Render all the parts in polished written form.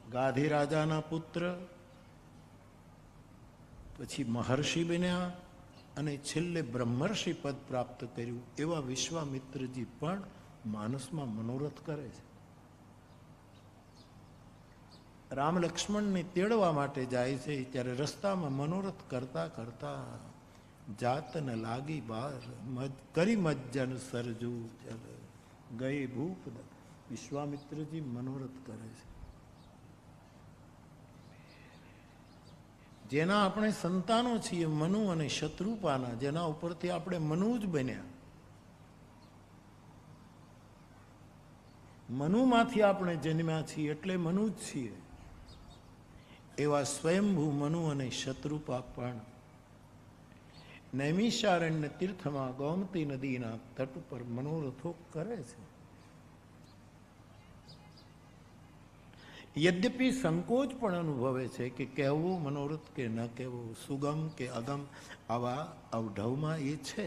ગાધી રાજાના પુત્ર, પછી મહર્ષિ બન્યા અને છેલ્લે બ્રહ્મર્ષિ પદ પ્રાપ્ત કર્યું એવા વિશ્વામિત્રજી પણ માનસમાં મનોરથ કરે છે. રામ લક્ષ્મણને તેડવા માટે જાય છે ત્યારે રસ્તામાં મનોરથ કરતા કરતા જાતને લાગી બાર કરી મજ્જન સરજુ ચલ ગયે ભૂપ. વિશ્વામિત્રજી મનોરથ કરે છે. જેના આપણે સંતાનો છીએ મનુ અને શત્રુપાના, જેના ઉપરથી આપણે મનુ જ બન્યા, મનુમાંથી આપણે જન્મ્યા છીએ એટલે મનુ જ છીએ. એવા સ્વયંભૂ મનુ અને શત્રુપા પણ નૈમિષારણ્ય તીર્થમાં ગોમતી નદીના તટ પર મનોરથો કરે છે. યદ્યપિ સંકોચ પણ અનુભવે છે કે કહેવું મનોરથ કે ન કહેવું, સુગમ કે અગમ, આવા અવઢવમાં એ છે.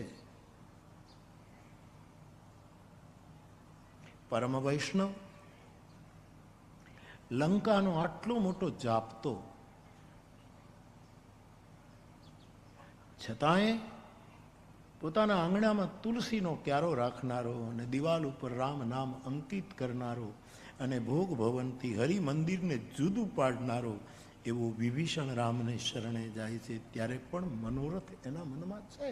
પરમ વૈષ્ણવ લંકાનો આટલો મોટો જાપતો, છતાંય પોતાના આંગણામાં તુલસીનો ક્યારો રાખનારો અને દિવાલ ઉપર રામ નામ અંકિત કરનારો અને ભોગ ભવનથી હરિ મંદિરને જુદું પાડનારો એવો વિભીષણ રામને શરણે જાય છે ત્યારે પણ મનોરથ એના મનમાં છે.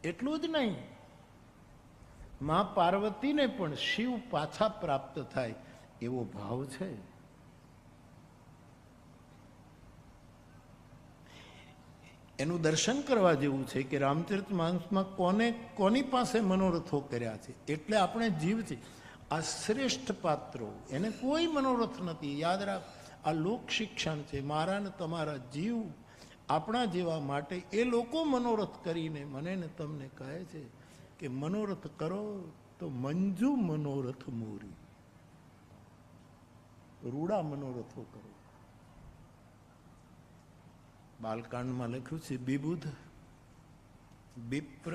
એટલું જ નહીં, મા પાર્વતીને પણ શિવ પાછા પ્રાપ્ત થાય એવો ભાવ છે. એનું દર્શન કરવા જેવું છે કે રામચરિતમાનસમાં કોની પાસે મનોરથો કર્યા છે. એટલે આપણે જીવ છે આ શ્રેષ્ઠ પાત્રો, એને કોઈ મનોરથ નથી. યાદ રાખ, આ લોક શિક્ષણ છે. મારા ને તમારા જીવ આપણા જેવા માટે એ લોકો મનોરથ કરીને મને ને તમને કહે છે કે મનોરથ કરો તો મંજુ મનોરથ મોરી, રૂડા મનોરથો કરો. બાલકાંડમાં લખ્યું છે બિબુધ વિપ્ર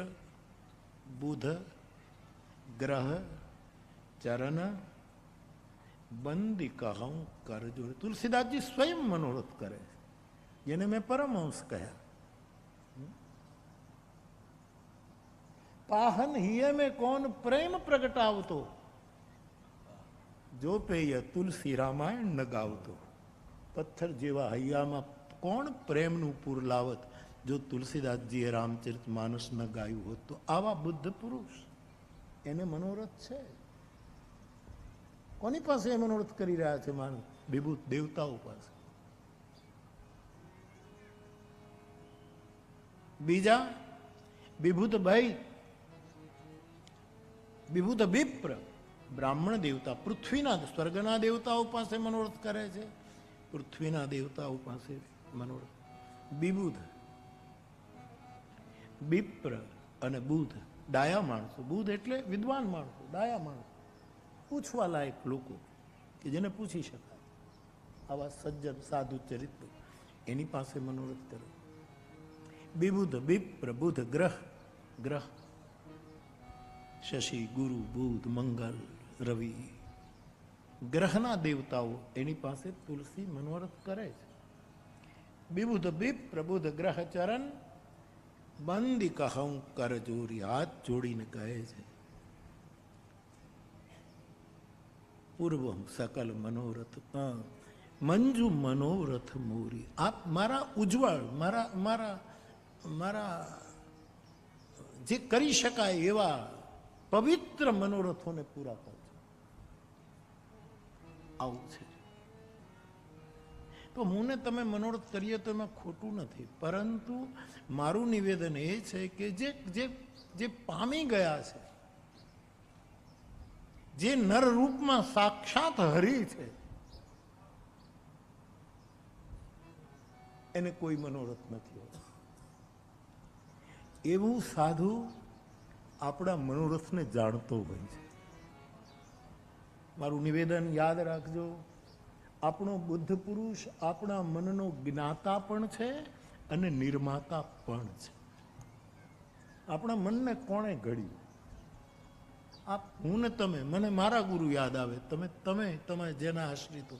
બુધ ગ્રહ ચરણ બંદી કહું કરજો. તુલસીદાસજી સ્વયં મનોરથ કરે છે, જેને મેં પરમહંસ કહ્યા. પાહન હિય મેં કોણ પ્રેમ પ્રગટાવતો, જો પેય તુલસી રામાયણ ન ગાવતો. પથ્થર જેવા હૈયામાં કોણ પ્રેમનું પૂર લાવત જો તુલસીદાસજીએ રામચરિત માનસ ન ગાયું હોત. તો આવા બુદ્ધ પુરુષ, એને મનોરથ છે. કોની પાસે એ મનોરથ કરી રહ્યા છે? માનવ વિભૂત દેવતાઓ પાસે. બીજા વિભૂત ભાઈ વિભૂત વિપ્ર બ્રાહ્મણ દેવતા, પૃથ્વીના સ્વર્ગના દેવતાઓ પાસે મનોરથ કરે છે. પૃથ્વીના દેવતાઓ પાસે મનોરથ. વિબુધ વિપ્ર અને બુધ ડાયા માણસો. બુધ એટલે વિદ્વાન માણસો, ડાયા માણસો, પૂછવા લાયક લોકો કે જેને પૂછી શકાય, આવા સજ્જન સાધુ ચરિત્ર, એની પાસે મનોરથ કરે. વિબુધ વિપ્ર બુધ ગ્રહ, ગ્રહ શશી ગુરુ બુધ મંગલ રવિ, ગ્રહના દેવતાઓ, એની પાસે તુલસી મનોરથ કરે છે. વિબુધ વિપ્ર બુધ ગ્રહ ચરણ બંદી કહું કરજોરી, હાથ જોડીને કહે છે પૂર્વમ સકલ મનોરથ મંજુ મનોરથ મોરી. આપ મારા ઉજ્જવળ, મારા જે કરી શકાય એવા પવિત્ર મનોરથોને પૂરા કરજો. આવું છે. તો હું ને તમે મનોરથ કરીએ તો એમાં ખોટું નથી, પરંતુ મારું નિવેદન એ છે કે જે પામી ગયા છે, જે નર રૂપમાં સાક્ષાત હરિ છે, એને કોઈ મનોરથ નથી હોતો. એવું સાધુ આપણા મનોરથને જાણતો હોય છે. મારું નિવેદન યાદ રાખજો, આપણો બુદ્ધ પુરુષ આપણા મનનો જ્ઞાતા પણ છે અને નિર્માતા પણ છે. આપણા મનને કોણે ઘડ્યું? આપ હું ને તમે, મને મારા ગુરુ યાદ આવે, તમે જેના આશ્રિતો.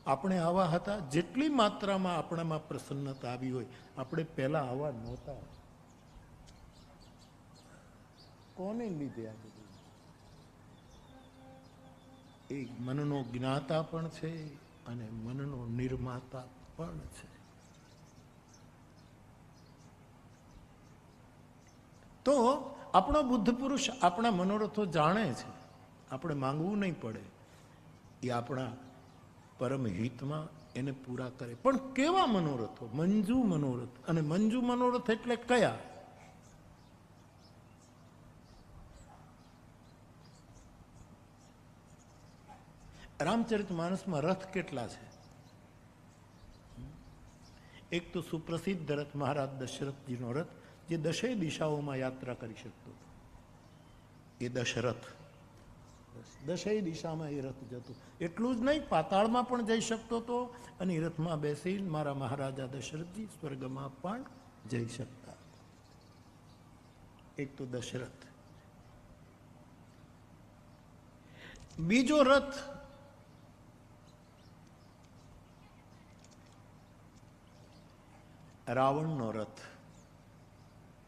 આપણે આવા હતા, જેટલી માત્રામાં આપણામાં પ્રસન્નતા આવી હોય, આપણે પહેલા આવા નહોતા. કોને લીધે આ બધું? એ મનનો જ્ઞાતા પણ છે અને મનનો નિર્માતા પણ છે. તો આપણો બુદ્ધ પુરુષ આપણા મનોરથો જાણે છે, આપણે માંગવું નહીં પડે, એ આપણા પરમ હિતમાં એને પૂરા કરે. પણ કેવા મનોરથો? મંજુ મનોરથ. અને મંજુ મનોરથ એટલે કયા? રામચરિત માનસમાં રથ કેટલા છે? એક તો સુપ્રસિદ્ધ રથ મહારાજ દશરથજીનો રથ, જે 10 દિશાઓમાં યાત્રા કરી શકતો હતો. એ દશરથ 10 દિશામાં એ રથ જતો. એટલું જ નહીં, પાતાળમાં પણ જઈ શકતો હતો અને એ રથમાં બેસીને મારા મહારાજા દશરથજી સ્વર્ગમાં પણ જઈ શકતા. એક તો દશરથ. બીજો રથ રાવણનો રથ,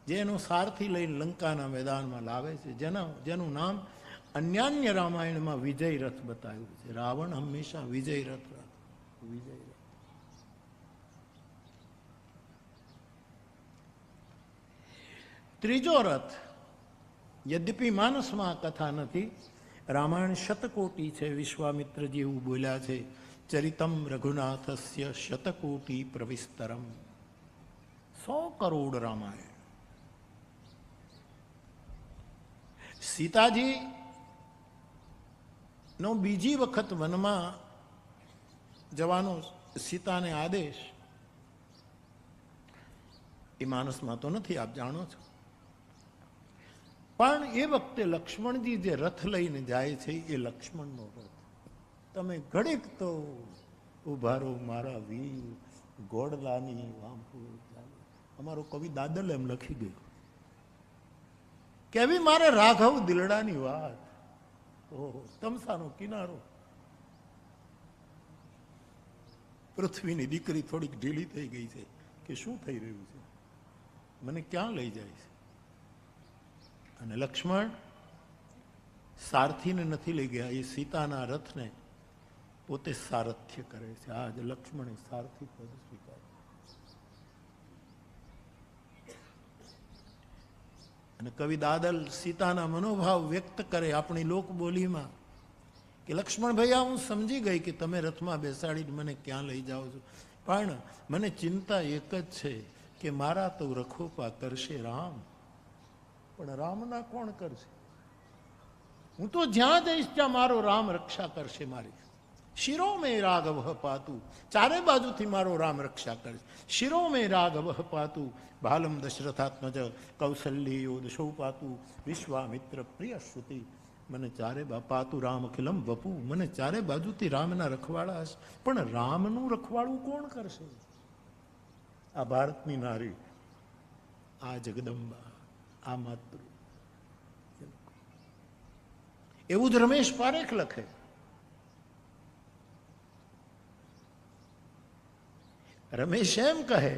જેનો સારથી લઈને લંકાના મેદાનમાં લાવે છે, જેનું નામ અન્યાન્ય રામાયણમાં વિજય રથ બતાવ્યું છે. રાવણ હંમેશા વિજય રથ. ત્રીજો રથ, યદ્યપિ માનસમાં કથા નથી, રામાયણ શતકોટી છે. વિશ્વામિત્રજી એવું બોલ્યા છે, ચરિતમ રઘુનાથસ્ય શતકોટી પ્રવિસ્તરમ. 100 કરોડ રામાયણ. સીતાજી નો બીજી વખત વનમાં જવાનો સીતાને આદેશ, એ માનસમાં તો નથી, આપ જાણો છો. પણ એ વખતે લક્ષ્મણજી જે રથ લઈને જાય છે, એ લક્ષ્મણનો રથ. તમે ઘડીક તો ઉભા રહો મારા વીર, ઘોડલાની વાંપુ. અમારો કવિ દાદલ એમ લખી ગયો, કેવી મારે રાઘવ દિલડાની વાત. ઓહો, તમસાનો કિનારો. પૃથ્વીની દીકરી થોડીક ઢીલી થઈ ગઈ છે કે શું થઈ રહ્યું છે, મને ક્યાં લઈ જાય છે? અને લક્ષ્મણ સારથીને નથી લઈ ગયા, એ સીતાના રથને પોતે સારથ્ય કરે છે. આજ લક્ષ્મણે સારથી પદ સ્વીકાર. અને કવિ દાદલ સીતાના મનોભાવ વ્યક્ત કરે આપણી લોકબોલીમાં કે લક્ષ્મણ ભૈયા, હું સમજી ગઈ કે તમે રથમાં બેસાડીને મને ક્યાં લઈ જાઓ છો, પણ મને ચિંતા એક જ છે કે મારા તો રખોપા કરશે રામ, પણ રામના કોણ કરશે? હું તો જ્યાં જઈશ ત્યાં મારો રામ રક્ષા કરશે મારી. શિરો મેં રાઘવ પાતું, ચારે બાજુથી મારો રામ રક્ષા કરે. શિરો મેં રાઘવ પાતું, બાલમ દશરથાત્મજ કૌશલ્યો દશો પાતું, વિશ્વામિત્ર પ્રિય શ્રુતિ. મને ચારે પાતું રામ અખિલમ વપુ, મને ચારે બાજુથી રામના રખવાળા હશે, પણ રામનું રખવાળું કોણ કરશે? આ ભારતની નારી, આ જગદંબા, આ માતૃ. એવું જ રમેશ પારેખ લખે. રમેશ એમ કહે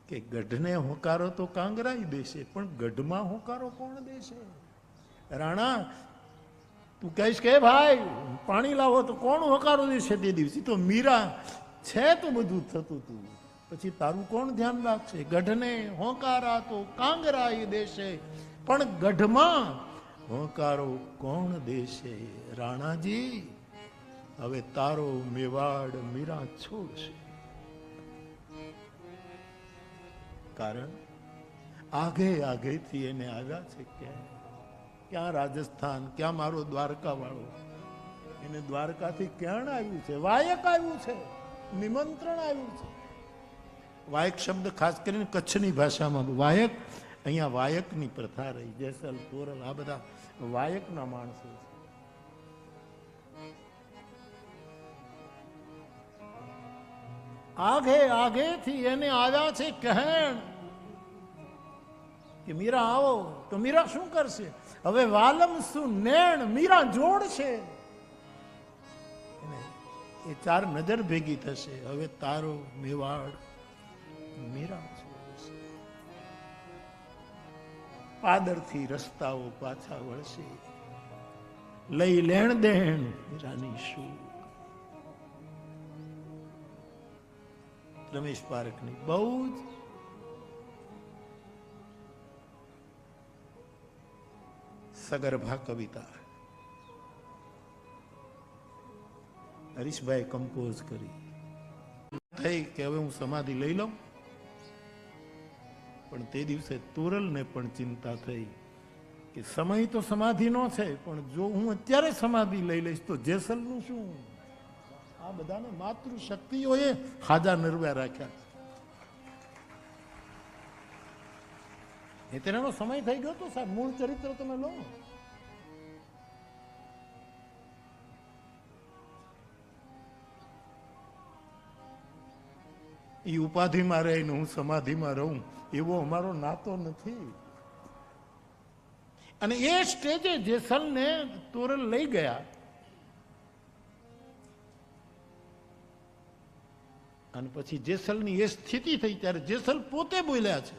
કે ગઢને હોકારો તો કાંગરાઈ દેશે, પણ ગઢમાં હોકારો કોણ દેશે? રાણા, તું કહીશ કે ભાઈ પાણી લાવો તો કોણ હોકારો દેશે? તે દિવસે તો મીરા છે તો બધું થતું હતું, પછી તારું કોણ ધ્યાન રાખશે? ગઢને હોકારા તો કાંગરાઈ દેશે, પણ ગઢમાં હોકારો કોણ દેશે? રાણાજી, હવે તારો મેવાડ મીરા છોડશે. કારણ આગે આગેથી એને આવ્યા છે. ક્યાં રાજસ્થાન, ક્યાં મારો દ્વારકા વાળો? એને દ્વારકાથી ક્યાં આવ્યું છે? વાયક આવ્યું છે, નિમંત્રણ આવ્યું છે. વાયક શબ્દ ખાસ કરીને કચ્છની ભાષામાં વાયક, અહીંયા વાયકની પ્રથા રહી. જેસલ, તોરલ, આ બધા વાયકના માણસો છે. આગે આગેથી એને આવ્યા છે કહેણ. કે મીરા આવો, તો મીરા શું કરશે? હવે વાલમ શું નેણ મીરા જોડ છે, એ ચાર નજર ભેગી થશે. હવે તારો મેવાડ મીરા જોડશે. પાદરથી રસ્તાઓ પાછા વળશે, લઈ લેણ દેણ મીરાની શું. રમેશ પારેખની બહુ જ સગર્ભા કવિતા હરીશભાઈ કમ્પોઝ કરી. થઈ કે હવે હું સમાધિ લઈ લઉં, પણ તે દિવસે તોરલને પણ ચિંતા થઈ કે સમય તો સમાધિનો છે, પણ જો હું અત્યારે સમાધિ લઈ લઈશ તો જેસલનું શું? આ બધાને માતૃશક્તિઓએ હાજા નરવ્યા રાખ્યા. એ તેનો સમય થઈ ગયો તો સાહેબ. મૂળ ચરિત્ર તમે લો, એ ઉપાધિમાં રહીને હું સમાધિમાં રહું એવો અમારો નાતો નથી. અને એ સ્ટેજે જેસલને તોરલ લઈ ગયા, અને પછી જેસલની એ સ્થિતિ થઈ ત્યારે જેસલ પોતે બોલ્યા છે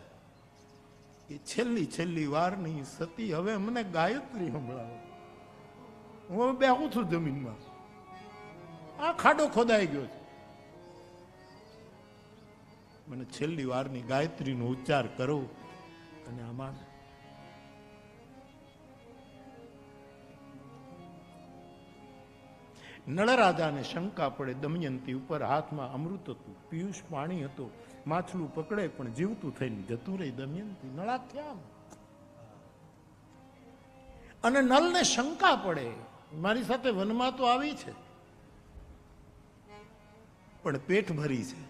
કે છેલ્લી વારની સતી હવે મને ગાયત્રી સંભળાવો. હું બેહું છું જમીનમાં, આ ખાડો ખોદાઈ ગયો છે, મને છેલ્લી વારની ગાયત્રીનો ઉચ્ચાર કરો. અને આમાં નળરાજાને શંકા પડે. દમયંતી ઉપર હાથમાં અમૃત હતું, પિયુષ પાણી હતો, માછલું પકડે પણ જીવતું થઈને જતું રહી. દમયંતી નળાખ્યામ. અને નળને શંકા પડે, મારી સાથે વનમાં તો આવી છે પણ પેટ ભરી છે,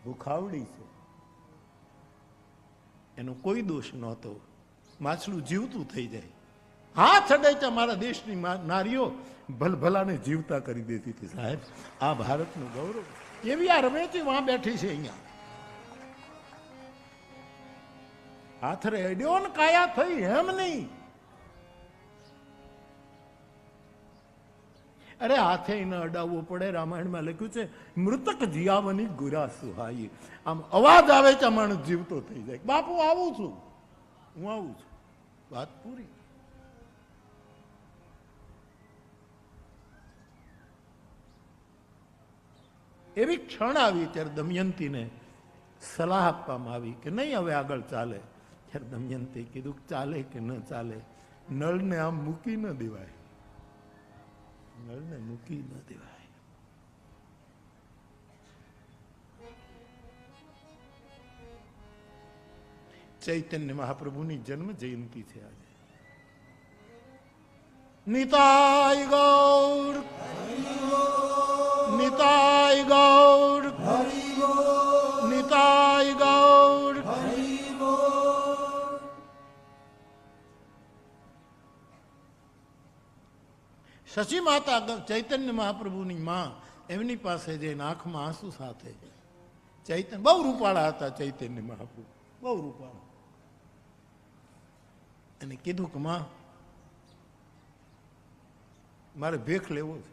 ભૂખાવડી છે, એનો કોઈ દોષ નહોતો, માછલું જીવતું થઈ જાય. હાથ અડાયતા મારા દેશની નારીઓ ભલભલાને જીવતા કરી દેતી હતી. સાહેબ, આ ભારતનું ગૌરવ. એવી આ રમેતી વહાં બેઠી છે અહીંયા, હાથ રે અડ્યો ને કાયા થઈ એમ નહીં. અરે હાથે ન અડાવવો પડે. રામાયણમાં લખ્યું છે મૃતક જીયાવની ગુરા સુહાઈ. આમ અવાજ આવે છે માણસ જીવતો થઈ જાય. બાપુ આવું છું, હું આવું છું, વાત પૂરી. એવી ક્ષણ આવી ત્યારે દમયંતીને સલાહ આપવામાં આવી કે નહીં હવે આગળ ચાલે. ત્યારે દમયંતી કીધું ચાલે કે ન ચાલે, નળને આમ મૂકી ન દેવાય, નળને મૂકી ન દેવાય. ચૈતન્ય મહાપ્રભુની જન્મ જયંતિ છે આજે. નિતાય ગૌર, નિતાય ગૌર, નિતાય ગૌર. શશી માતા ચૈતન્ય મહાપ્રભુની માં, એમની પાસે જઈને આંખમાં આંસુ સાથે, ચૈતન્ય બહુ રૂપાળા હતા, ચૈતન્ય મહાપ્રભુ બહુ રૂપાળા, અને કીધું કે માં મારે ભેખ લેવો છે.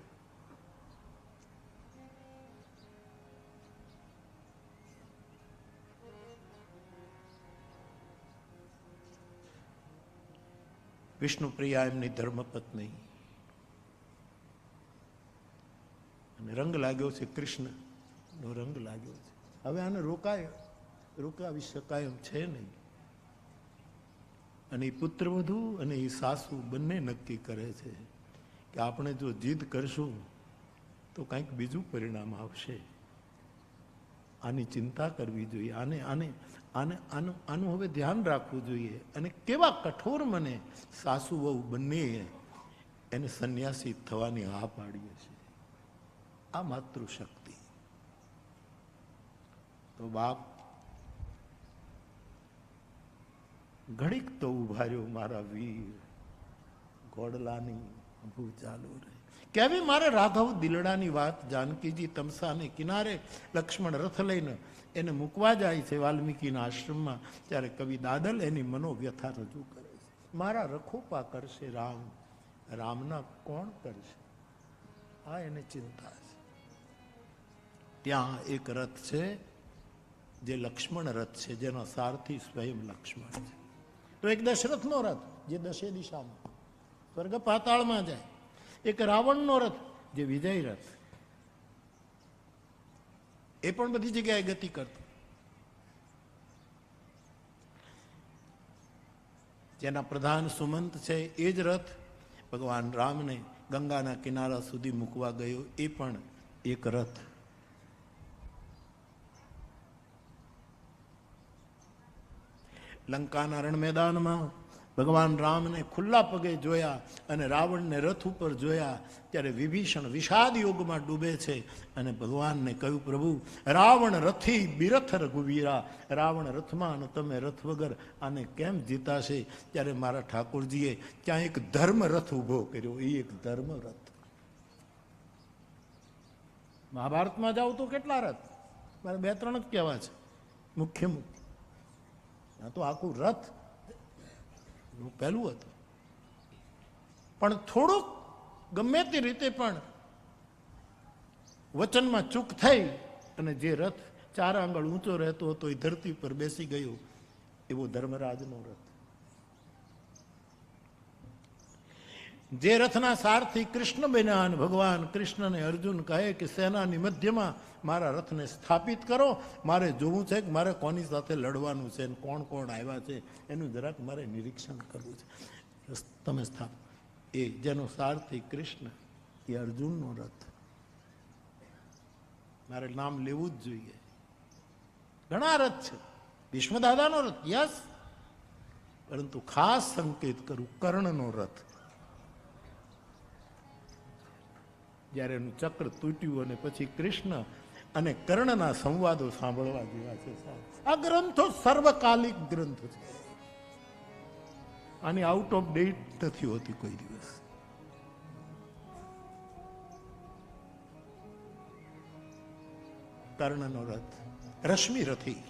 વિષ્ણુપ્રિયા એમની ધર્મપત્ની, અને રંગ લાગ્યો છે કૃષ્ણનો રંગ લાગ્યો છે. હવે આને રોકાવી શકાય એમ છે નહીં. અને એ પુત્રવધુ અને એ સાસુ બંને નક્કી કરે છે કે આપણે જો જીદ કરશું તો કંઈક બીજું પરિણામ આવશે. આની ચિંતા કરવી જોઈએ, આનું હવે ધ્યાન રાખવું જોઈએ. અને કેવા કઠોર મને સાસુ વહુ બંને એને સંન્યાસી થવાની હા પાડીએ છે. આ માતૃશક્તિ. તો બાપ ઘડીક તો ઉભા રહ્યો મારા વીર, ઘોડલાની ઊભું ચાલુ રહે. કેવી મારે રાઘવ દિલડાની વાત. જાનકીજી તમસાને કિનારે લક્ષ્મણ રથ લઈને એને મૂકવા જાય છે વાલ્મીકીના આશ્રમમાં. ત્યારે કવિ દાદલ એની મનોવ્યથા રજૂ કરે છે. મારા રખોપા કરશે રામ, રામના કોણ કરશે? આ એને ચિંતા છે. ત્યાં એક રથ છે જે લક્ષ્મણ રથ છે, જેનો સારથી સ્વયં લક્ષ્મણ છે. તો એક દશરથનો રથ જે દશે દિશામાં સ્વર્ગ પાતાળમાં જાય, એક રાવણનો રથ જે વિજય રથ, એ પણ બધી જગ્યાએ ગતિ કરતો. જેના પ્રધાન સુમંત છે એ જ રથ ભગવાન રામને ગંગાના કિનારા સુધી મૂકવા ગયો, એ પણ એક રથ. લંકાના રણ મેદાનમાં ભગવાન રામને ખુલ્લા પગે જોયા અને રાવણને રથ ઉપર જોયા ત્યારે વિભીષણ વિષાદ યોગમાં ડૂબે છે અને ભગવાનને કહ્યું, પ્રભુ રાવણ રથી બિરથ રઘુવીરા, રાવણ રથમાં અને તમે રથ વગર આને કેમ જીતાશે? ત્યારે મારા ઠાકોરજીએ ત્યાં એક ધર્મ રથ ઊભો કર્યો. એ એક ધર્મ રથ. મહાભારતમાં જાઓ તો કેટલા રથ? મારે 2-3 જ કહેવા છે મુખ્ય મુખ્ય. આ તો આખું રથ પહેલું હતું. પણ થોડુંક ગમે તે રીતે પણ વચનમાં ચૂક થઈ અને જે રથ 4 આંગળ ઊંચો રહેતો હતો એ ધરતી પર બેસી ગયો, એવો ધર્મરાજનો રથ. જે રથના સારથી કૃષ્ણ બન્યા અને ભગવાન કૃષ્ણને અર્જુન કહે કે સેનાની મધ્યમાં મારા રથને સ્થાપિત કરો, મારે જોવું છે કે મારે કોની સાથે લડવાનું છે અને કોણ કોણ આવ્યા છે એનું જરાક મારે નિરીક્ષણ કરવું છે. તમે સ્થાપ એ જેનો સારથી કૃષ્ણ, એ અર્જુનનો રથ. મારે નામ લેવું જ જોઈએ. ઘણા રથ છે. ભીષ્મદાદાનો રથ યસ, પરંતુ ખાસ સંકેત કરું કર્ણનો રથ. જ્યારે એનું ચક્ર તૂટ્યું અને પછી કૃષ્ણ અને કર્ણના સંવાદો સાંભળવા જેવા છે. આ ગ્રંથો સર્વકાલિક ગ્રંથો છે. આની આઉટ ઓફ ડેટ નથી હોતી કોઈ દિવસ. કર્ણનો રથ, રશ્મિ રથી.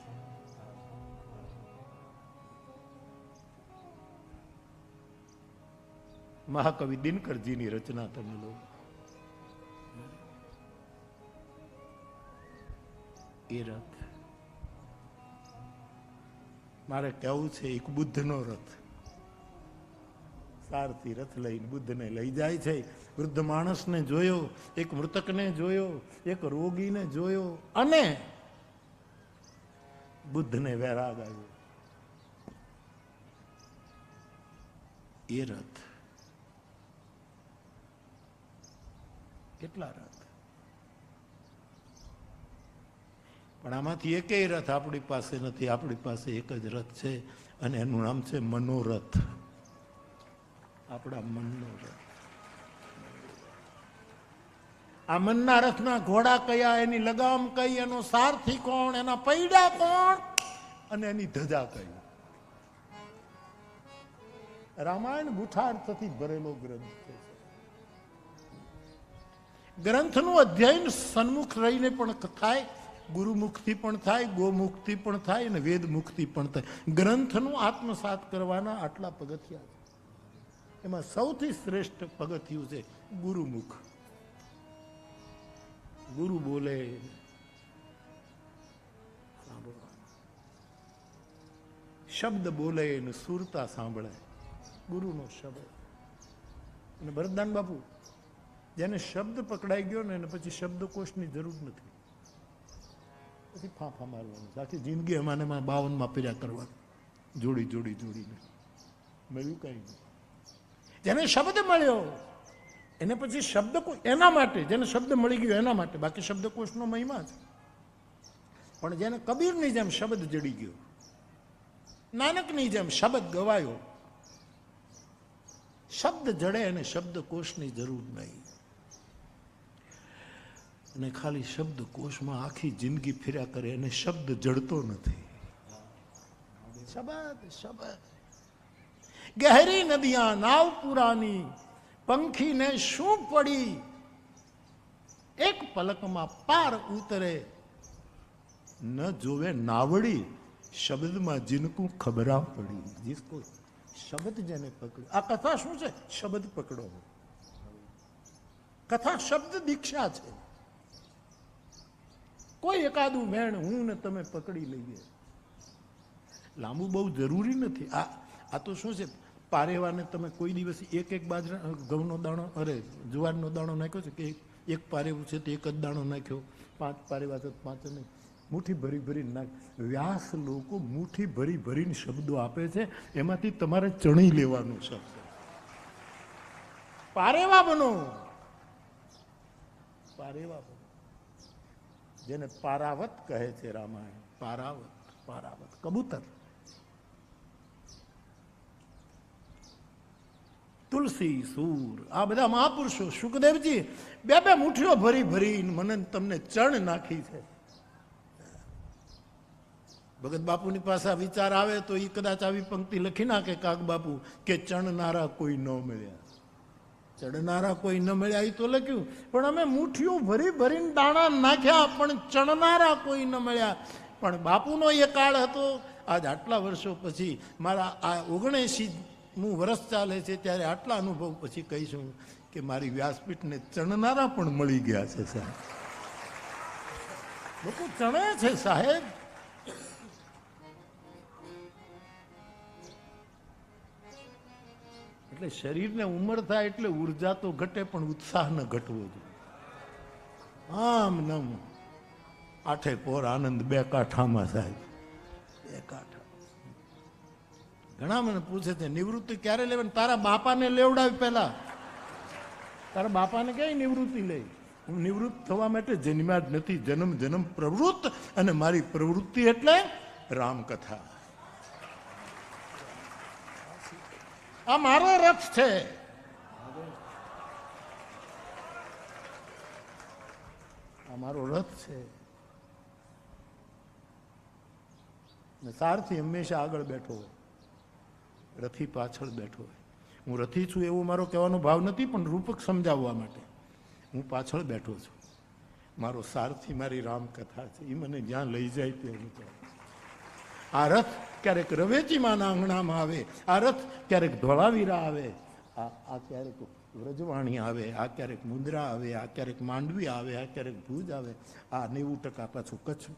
મહાકવિ દિનકરજીની રચના તમે લો. એ રથ મારે કહેવું છે એક બુદ્ધનો રથ. સારથી રથ લઈને બુદ્ધને લઈ જાય છે. વૃદ્ધ માણસને જોયો, એક મૃતકને જોયો, એક રોગીને જોયો અને બુદ્ધને વૈરાગ આવ્યો. એ રથ. કેટલા રથ? પણ આમાંથી એકેય રથ આપણી પાસે નથી. આપણી પાસે એક જ રથ છે અને એનું નામ છે મનોરથ. આપણા મનનો રથ. આ મનના રથના ઘોડા કયા, એની લગામ કઈ, એનો સારથી કોણ, એના પૈડા કોણ અને એની ધજા કઈ? રામાયણ ગુઠાર્થથી ભરેલો ગ્રંથ છે. ગ્રંથનું અધ્યયન સન્મુખ રહીને પણ થાય, ગુરુમુખથી પણ થાય, ગોમુખથી પણ થાય અને વેદમુખથી પણ થાય. ગ્રંથનું આત્મસાત કરવાના આટલા પગથિયા છે. એમાં સૌથી શ્રેષ્ઠ પગથિયું છે ગુરુમુખ. ગુરુ બોલે સાંભળવાનું, શબ્દ બોલે ને સુરતા સાંભળે. ગુરુનો શબ્દ. અને ભરતદાન બાપુ, જેને શબ્દ પકડાઈ ગયો ને એને પછી શબ્દકોશની જરૂર નથી. પછી ફાંફા મારવાનું. આખી જિંદગી અમાને 52 પર્યા કરવાનું, જોડી જોડી જોડીને. મળ્યું કઈ નહીં. જેને શબ્દ મળ્યો એને પછી શબ્દકોશ, એના માટે જેને શબ્દ મળી ગયો એના માટે. બાકી શબ્દકોશનો મહિમા છે. પણ જેને કબીરની જેમ શબ્દ જડી ગયો, નાનકની જેમ શબ્દ ગવાયો, શબ્દ જડે અને શબ્દકોશની જરૂર નહીં. અને ખાલી શબ્દકોશમાં આખી જિંદગી ફર્યા કરે અને શબ્દ જડતો નથી. શબ્દ શબ્દ. ગહેરી નદિયા નાવ પુરાની, પંખીને શું પડી એક પલકમાં પાર ઉતરે, ન જોવે નાવડી, શબ્દમાં જીનકું ખબરા પડી. જીસકો શબ્દ જેને પકડ્યો. આ કથા શું છે? શબ્દ પકડો. કથા શબ્દ દીક્ષા છે. કોઈ એકાદું વેણ હું ને તમે પકડી લઈએ. લાંબુ બહુ જરૂરી નથી. આ તો શું છે, પારેવાને તમે કોઈ દિવસ એક બાજરા ઘઉંનો દાણો, અરે જુવારનો દાણો નાખ્યો છે કે એક પારેવું છે તો એક જ દાણો નાખ્યો, 5 પારેવા તો 5 નહીં, મુઠ્ઠી ભરી ભરીને નાખ. વ્યાસ લોકો મુઠ્ઠી ભરી ભરીને શબ્દો આપે છે, એમાંથી તમારે ચણી લેવાનું શબ્દ. પારેવા બનો, પારેવા બનો. જેને પારાવત કહે છે રામાયણ. પારાવત, પારાવત કબૂતર. તુલસી, સૂર, આ બધા મહાપુરુષો, સુખદેવજી બે મુઠ્ઠીઓ ભરી ભરીને મને તમને ચણ નાખી છે. ભગત બાપુની પાસે વિચાર આવે તો એ કદાચ આવી પંક્તિ લખી નાખે કાગ બાપુ કે ચણનારા કોઈ ન મળ્યા. ચડનારા કોઈ ન મળ્યા એ તો લખ્યું, પણ અમે મુઠ્ઠીઓ ભરી ભરીને દાણા નાખ્યા પણ ચણનારા કોઈ ન મળ્યા. પણ બાપુનો એ કાળ હતો. આજ આટલા વર્ષો પછી, મારા આ 79મું વર્ષ ચાલે છે, ત્યારે આટલા અનુભવ પછી કહીશું કે મારી વ્યાસપીઠને ચણનારા પણ મળી ગયા છે સાહેબ. લોકો ચણે છે સાહેબ. એટલે શરીરને ઉંમર થાય એટલે ઉર્જા તો ઘટે, પણ ઉત્સાહ ન ઘટવો જોઈએ. આમ નમ 8 પોર આનંદ 2 કાંઠામાં સાહેબ, 2 કાંઠા. ઘણા મને પૂછે છે નિવૃત્તિ ક્યારે લેવાની? તારા બાપાને લેવડાવી પહેલા. તારા બાપાને કઈ નિવૃત્તિ લે? હું નિવૃત્ત થવા માટે જન્મ્યા જ નથી. જન્મ જન્મ પ્રવૃત્ત, અને મારી પ્રવૃત્તિ એટલે રામકથા. આ મારો રથ છે. આ મારો રથ છે. સારથી હંમેશા આગળ બેઠો હોય, રથી પાછળ બેઠો હોય. હું રથી છું એવો મારો કહેવાનો ભાવ નથી, પણ રૂપક સમજાવવા માટે હું પાછળ બેઠો છું. મારો સારથી મારી રામકથા છે. એ મને જ્યાં લઈ જાય ત્યાં. આ રથ ક્યારેક રવેચીમાના આંગણામાં આવે, આ રથ ક્યારેક ધોળાવીરા આવે, આ ક્યારેક વ્રજવાણી આવે, આ ક્યારેક મુંદ્રા આવે, આ ક્યારેક માંડવી આવે, આ ક્યારેક ભુજ આવે, આ 90% પાછું કચ્છ.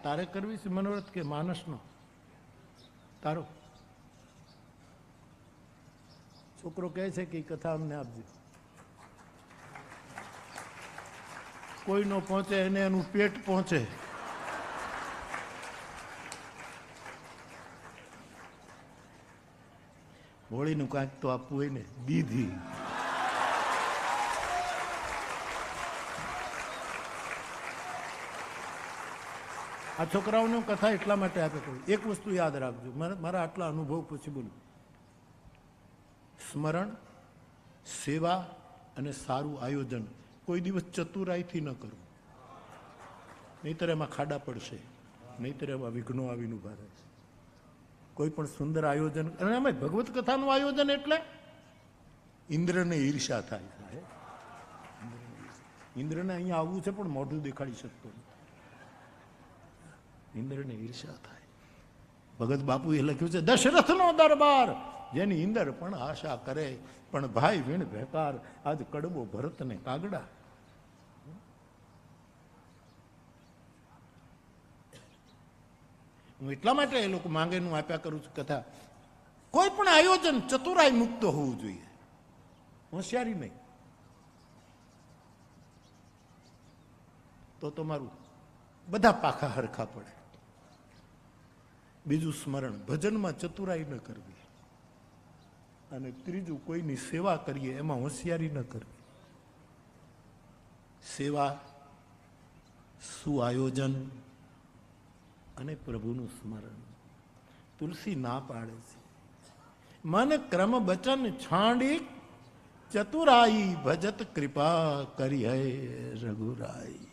તારે કરવી છે મનોરથ કે માનસનો? તારો છોકરો કહે છે કે કથા અમને આપજો. કોઈ નો પહોંચે એને એનું પેટ પહોંચે. હોળીનું કાંઈક તો આપવું હોય ને. દીધી આ છોકરાઓને કથા એટલા માટે આપે કરું. એક વસ્તુ યાદ રાખજો, મારા આટલા અનુભવ પછી બોલું. સ્મરણ, સેવા અને સારું આયોજન કોઈ દિવસ ચતુરાઈથી ન કરવું. નહીતર એમાં ખાડા પડશે, નહીતર એમાં વિઘ્નો આવીને ઉભા રહેશે. કોઈ પણ સુંદર આયોજન, અને એમાં ભગવત કથાનું આયોજન એટલે ઇન્દ્રને ઈર્ષા થાય. ઇન્દ્રને અહીંયા આવવું છે પણ મોઢું દેખાડી શકતો નથી. ઇન્દ્રને ઈર્ષા થાય. ભગત બાપુએ લખ્યું છે દશરથનો દરબાર જેની ઇન્દ્ર પણ આશા કરે, પણ ભાઈ વીણ ભેકાર આજ કડબો ભરતને કાગડા. હું એટલા માટે એ લોકો માંગેનું આપ્યા કરું છું કથા. કોઈ પણ આયોજન ચતુરાઈ મુક્ત હોવું જોઈએ, હોશિયારી નહીં. તો તમારું બધા પાખા હરખા પડે. બીજું સ્મરણ, ભજનમાં ચતુરાઈ ન કરવી. અને ત્રીજું, કોઈની સેવા કરીએ એમાં હોશિયારી ન કરવી. સેવા, સુઆયોજન અને પ્રભુનું સ્મરણ. તુલસી ના પાડે છે, મન ક્રમ બચન છાંડી ચતુરાઈ ભજત કૃપા કરી હૈ રઘુરાઈ.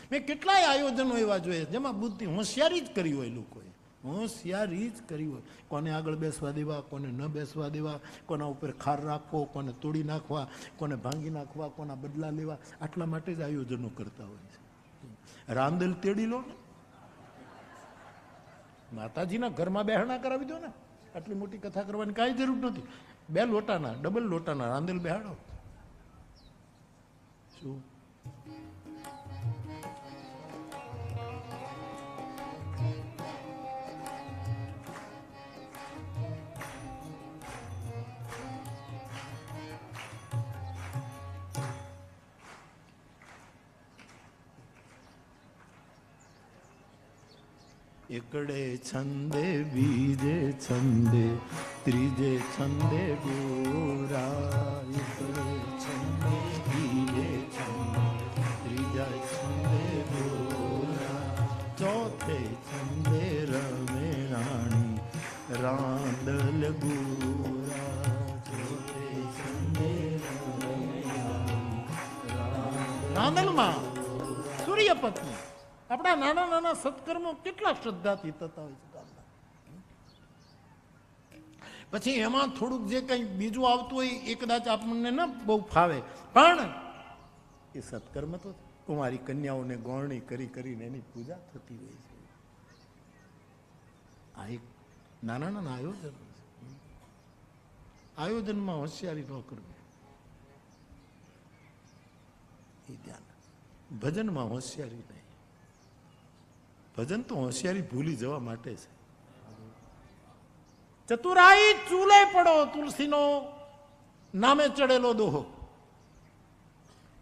મેં કેટલાય આયોજનો એવા જોઈએ જેમાં બુદ્ધિ હોશિયારી જ કરી હોય, લોકોએ હોશિયારી જ કરી હોય. કોને આગળ બેસવા દેવા, કોને ન બેસવા દેવા, કોના ઉપર ખાર રાખવો, કોને તોડી નાખવા, કોને ભાંગી નાખવા, કોના બદલા લેવા, આટલા માટે જ આયોજનો કરતા હોય છે. રાંદલ તેડી લો ને, માતાજીના ઘરમાં બેહણા કરાવી દો ને, આટલી મોટી કથા કરવાની કાંઈ જરૂર નથી. 2 લોટાના, ડબલ લોટાના રાંદેલ બેહાડો. શું એકડે છંદે, બીજે છંદે, ત્રીજે છંદે ગોરા. એકડે છંદે, બીજે છંદે, ત્રીજા છંદે ગોરા. ચોથે છંદે રમે રાણી રાંદલ ગોરા. ચોથે છંદે રમે રાણી રાંદલમાં સૂર્યપત્ની. આપણા નાના નાના સત્કર્મો કેટલા શ્રદ્ધાથી થતા હોય છે. પછી એમાં થોડુંક જે કંઈ બીજું આવતું હોય એ કદાચ આપણને ન બહુ ફાવે, પણ એ સત્કર્મ તો કુંવારી કન્યાઓને ગૌરણી કરી કરીને એની પૂજા થતી હોય છે. આ એક નાના નાના આયોજન છે. આયોજનમાં હોશિયારી ન કરવી એ ધ્યાન. ભજનમાં હોશિયારી નહીં. ભજન તો હોશિયારી ભૂલી જવા માટે છે. ચતુરાઈ ચૂલે પડો તુલસીનો નામે ચડેલો દોહો.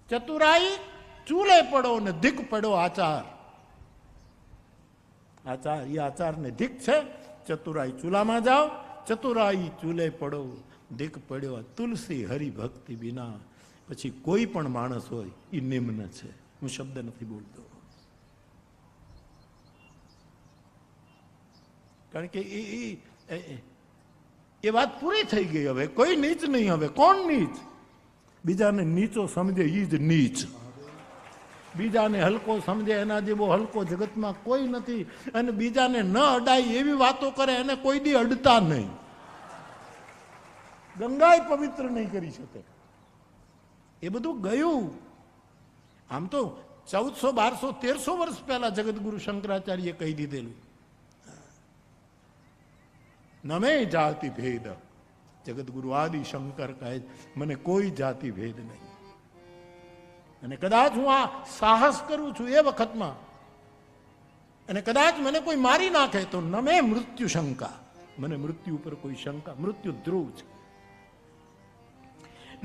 ચતુરાઈ ચૂલે પડો ને ધીક પડો આચાર. આચાર એ આચાર ને ધીક છે. ચતુરાઈ ચૂલામાં જાઓ, ચતુરાઈ ચૂલે પડો, ધીક પડ્યો તુલસી હરિભક્તિ વિના. પછી કોઈ પણ માણસ હોય એ નિમ્ન છે. હું શબ્દ નથી બોલતો, કારણ કે એ વાત પૂરી થઈ ગઈ. હવે કોઈ નીચ નહીં. હવે કોણ નીચ? બીજાને નીચો સમજે એ જ નીચ. બીજાને હલકો સમજે એના જેવો હલકો જગતમાં કોઈ નથી. અને બીજાને ન અડાય એવી વાતો કરે એને કોઈ દી અડતા નહીં. ગંગાય પવિત્ર નહીં કરી શકે. એ બધું ગયું. આમ તો 1400, 1200, 1300 વર્ષ પહેલા જગતગુરુ શંકરાચાર્ય કહી દીધેલું, નમે જાતિ ભેદ. જગતગુરુ આદિ શંકર કહે મને કોઈ જાતિ ભેદ નહીં. અને કદાચ હું આ સાહસ કરું છું એ વખતમાં, અને કદાચ મને કોઈ મારી નાખે તો નમે મૃત્યુ શંકા. મને મૃત્યુ ઉપર કોઈ શંકા, મૃત્યુ ધ્રુવ છે.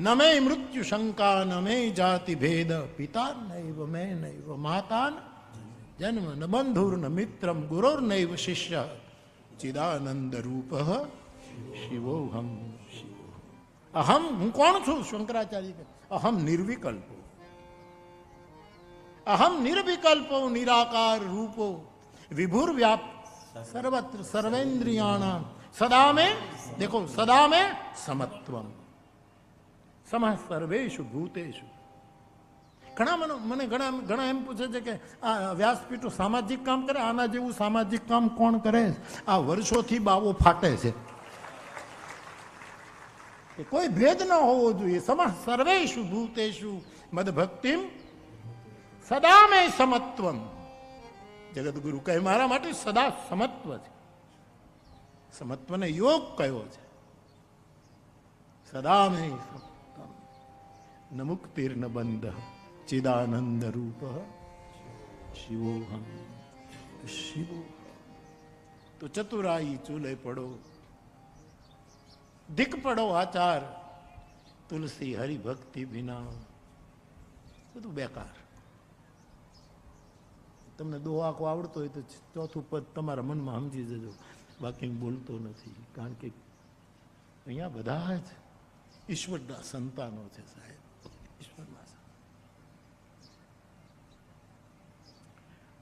નમે મૃત્યુ શંકા, નમે જાતિ ભેદ. પિતા નૈવ મેં નૈવ માતા જન્મ ન બંધુર ન મિત્રમ ગુરોર નૈવ શિષ્ય ચિદાનંદ રૂપ શિવોહમ. શિવો અહમ, હું કોણ છું? શંકરાચાર્ય કહે અહમ નિર્વિકલ્પો. અહમ નિર્વિકલ્પો નિરાકાર રૂપો વિભુર વ્યાપ સર્વત્ર સર્વેન્દ્રિયાણામ સદા મેં, દેખો સદા મેં સમત્વમ સમ સર્વેષુ ભૂતેષુ. મને ઘણા એમ પૂછે છે કે આ વ્યાસપીઠો સામાજિક કામ કરે, આના જેવું સામાજિક કામ કોણ કરે? આ વર્ષોથી બાવો ફાટે છે. કોઈ ભેદ ન હોવો જોઈએ. સમ સર્વેષુ ભૂતેષુ મદ ભક્તિમ સદા મેં સમત્વમ. જગતગુરુ કહે મારા માટે સદા સમત્વ છે. સમત્વને યોગ કયો છે. સદા મેં સમત્વમ ન મુક્તિર ન બંધ ચિદાનંદ રૂપ શિવોહમ. શિવો તો ચતુરાઈ ચૂલે પડો, ધીક પડો આચાર, તુલસી હરિભક્તિ વિના. બધું બેકાર. તમને દોહાકો આવડતો હોય તો ચોથું પદ તમારા મનમાં સમજી જજો, બાકી હું બોલતો નથી. કારણ કે અહીંયા બધા જ ઈશ્વરના સંતાનો છે સાહેબ. ઈશ્વરના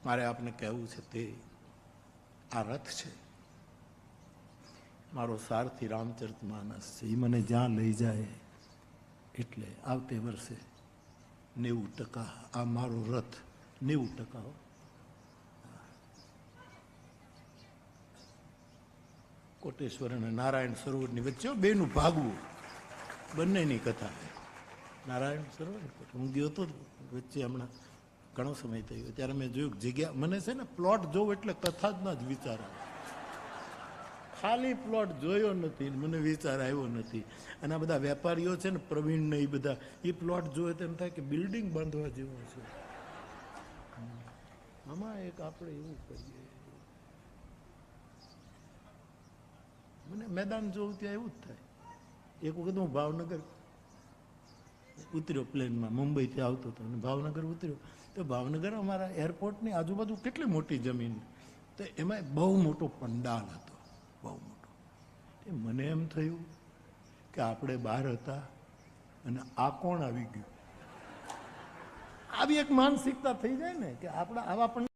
મારે આપને કહેવું છે તે આ રથ છે, મારો સારથી રામચરિતમાનસ છે. એ મને જ્યાં લઈ જાય એટલે આવતે વર્ષે 90% આ મારો રથ 90%. કોટેશ્વર અને નારાયણ સરોવરની વચ્ચે બેનું ભાગવું, બંનેની કથા. નારાયણ સરોવર હું ગયો હતો વચ્ચે હમણાં ઘણો સમય થયો, ત્યારે મેં જોયું જગ્યા, મને છે ને પ્લોટ જોવું એટલે કથા જ ના જ વિચાર આવે. ખાલી પ્લોટ જોયો નથી, મને વિચાર આવ્યો નથી. અને આ બધા વેપારીઓ છે ને પ્રવીણ ને એ બધા, એ પ્લોટ જોવે તો એમ થાય કે બિલ્ડિંગ બાંધવા જેવો છે. આમાં એક આપણે એવું કરીએ, મને મેદાન જોવું ત્યાં એવું જ થાય. એક વખત હું ભાવનગર ઉતર્યો પ્લેનમાં, મુંબઈથી આવતો હતો અને ભાવનગર ઉતર્યો તો ભાવનગર અમારા એરપોર્ટની આજુબાજુ કેટલી મોટી જમીન, તો એમાં બહુ મોટો પંડાલ હતો, બહુ મોટો. મને એમ થયું કે આપણે બહાર હતા અને આ કોણ આવી ગયું. આવી એક માનસિકતા થઈ જાય ને કે આપણા આવા પણ